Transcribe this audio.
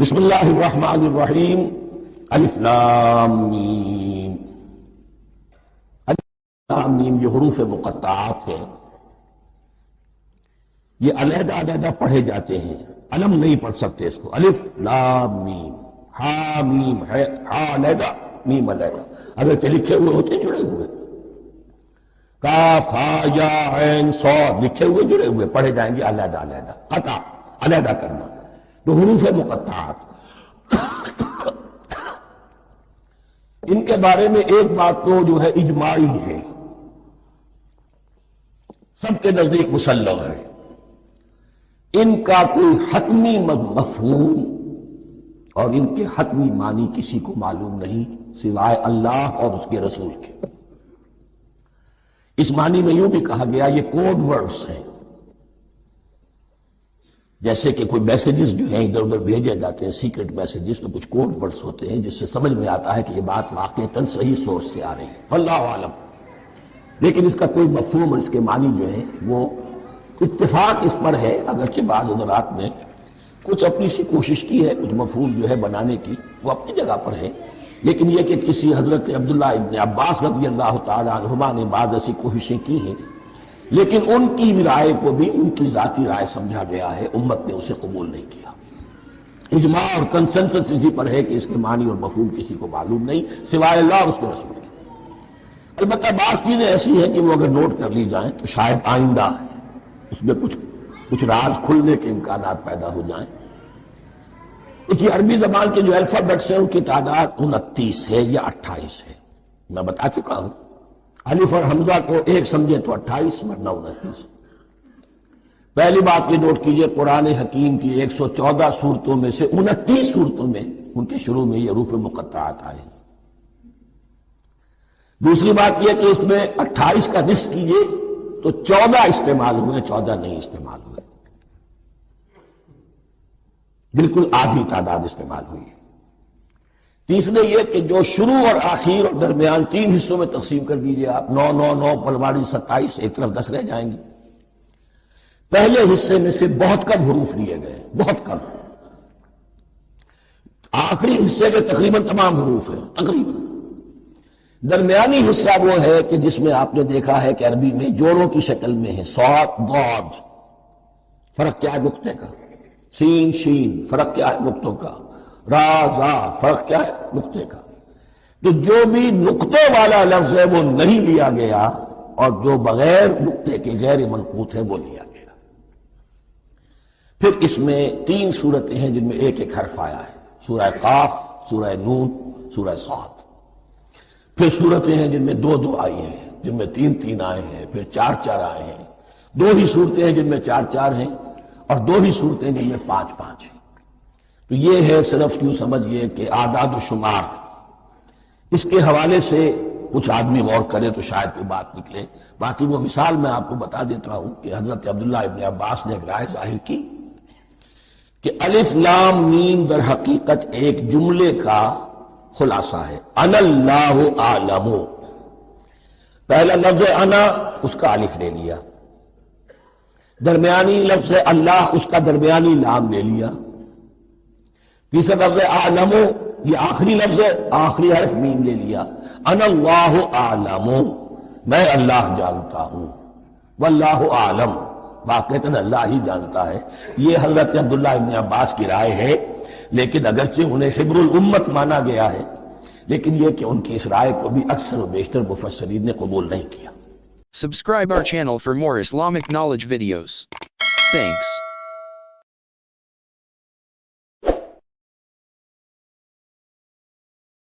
بسم اللہ الرحمن الرحیم الف لام میم۔ الف لام میم یہ حروف مقطعات ہیں، یہ علیحدہ علیحدہ پڑھے جاتے ہیں، علم نہیں پڑھ سکتے اس کو۔ الف لام میم، ہا میم ہے، ہا علیحدہ میم علیحدہ، اگرچہ لکھے ہوئے ہوتے ہیں جڑے ہوئے، کاف ہا یا عین صاد لکھے ہوئے جڑے ہوئے پڑھے جائیں گے علیحدہ علیحدہ، قطع علیحدہ کرنا۔ تو حروف مقطعات ان کے بارے میں ایک بات تو جو ہے اجماعی ہے، سب کے نزدیک مسلم ہے، ان کا کوئی حتمی مفہوم اور ان کے حتمی معنی کسی کو معلوم نہیں سوائے اللہ اور اس کے رسول کے۔ اس معنی میں یوں بھی کہا گیا یہ کوڈ ورڈز ہیں، جیسے کہ کوئی میسیجز جو ہیں ادھر ادھر بھیجے جاتے ہیں، سیکرٹ میسیجز، تو کچھ کوڈ ورڈز ہوتے ہیں جس سے سمجھ میں آتا ہے کہ یہ بات واقعتاً صحیح سورس سے آ رہی ہے، واللہ عالم۔ لیکن اس کا کوئی مفہوم اور اس کے معنی جو ہے وہ اتفاق اس پر ہے، اگرچہ بعض حضرات نے کچھ اپنی سی کوشش کی ہے، کچھ مفہوم جو ہے بنانے کی، وہ اپنی جگہ پر ہے، لیکن یہ کہ کسی حضرت عبداللہ ابن عباس رضی اللہ تعالی عنہما نے بعض ایسی کوششیں کی ہیں، لیکن ان کی رائے کو بھی ان کی ذاتی رائے سمجھا گیا ہے، امت نے اسے قبول نہیں کیا۔ اجماع اور کنسنسس اسی پر ہے کہ اس کے معنی اور مفہوم کسی کو معلوم نہیں سوائے اللہ اور اس کے رسول کے۔ البتہ بعض چیزیں ایسی ہیں کہ وہ اگر نوٹ کر لی جائیں تو شاید آئندہ اس میں کچھ راز کھلنے کے امکانات پیدا ہو جائیں۔ کیونکہ عربی زبان کے جو الفابیٹس ہیں ان کی تعداد 29 ہے یا 28 ہے، میں بتا چکا ہوں۔ الف اور حمزہ کو ایک سمجھے تو 28 ورنہ 29۔ پہلی بات یہ نوٹ کیجئے، قرآن حکیم کی 114 سورتوں میں سے 29 سورتوں میں ان کے شروع میں یہ حروف مقطعات آئے۔ دوسری بات یہ کہ اس میں 28 کا نصف کیجئے تو 14 استعمال ہوئے، 14 نہیں استعمال ہوئے، بالکل آدھی تعداد استعمال ہوئی۔ تیسرے یہ کہ جو شروع اور آخر اور درمیان 3 حصوں میں تقسیم کر دیجئے آپ، 9 9 9 پلواڑی 27، ایک طرف 10 رہ جائیں گے۔ پہلے حصے میں سے بہت کم حروف لیے گئے، بہت کم۔ آخری حصے کے تقریباً تمام حروف ہیں، تقریباً۔ درمیانی حصہ وہ ہے کہ جس میں آپ نے دیکھا ہے کہ عربی میں جوڑوں کی شکل میں ہے، صاد ضاد، فرق کیا ہے نقطے کا، سین شین، فرق کیا ہے نقطوں کا، را زا، فرق کیا ہے نقطے کا۔ تو جو بھی نقطے والا لفظ ہے وہ نہیں لیا گیا، اور جو بغیر نقطے کے غیر منقوط ہے وہ لیا گیا۔ پھر اس میں 3 صورتیں ہیں جن میں ایک ایک حرف آیا ہے، سورہ قاف، سورہ نون، سورہ صاد۔ پھر صورتیں ہیں جن میں 2 2 آئی ہیں، جن میں 3 3 آئے ہیں، پھر 4 4 آئے ہیں، 2 ہی صورتیں ہیں جن میں 4 4 ہیں، اور 2 ہی صورتیں جن میں 5 5 ہیں۔ تو یہ ہے صرف یوں سمجھئے کہ اعداد و شمار۔ اس کے حوالے سے کچھ آدمی غور کرے تو شاید کوئی بات نکلے۔ باقی وہ مثال میں آپ کو بتا دیتا ہوں کہ حضرت عبداللہ ابن عباس نے ایک رائے ظاہر کی کہ الف لام میم در حقیقت ایک جملے کا خلاصہ ہے، انا اللہ اعلم۔ پہلا لفظ انا، اس کا الف لے لیا، درمیانی لفظ اللہ، اس کا درمیانی لام لے لیا، تیسرا لفظ اعلم، یہ آخری لفظ ہے، آخری حرف میم لے لیا، انا اللہ اعلم، میں اللہ جانتا ہوں، واللہ اعلم، واقعتاً اللہ ہی جانتا ہے۔ یہ حضرت عبداللہ ابن عباس کی رائے ہے، لیکن اگرچہ انہیں حبر الامت مانا گیا ہے، لیکن یہ کہ ان کی اس رائے کو بھی اکثر و بیشتر مفسرین نے قبول نہیں کیا۔ Subscribe our channel for more Islamic knowledge videos. Thanks.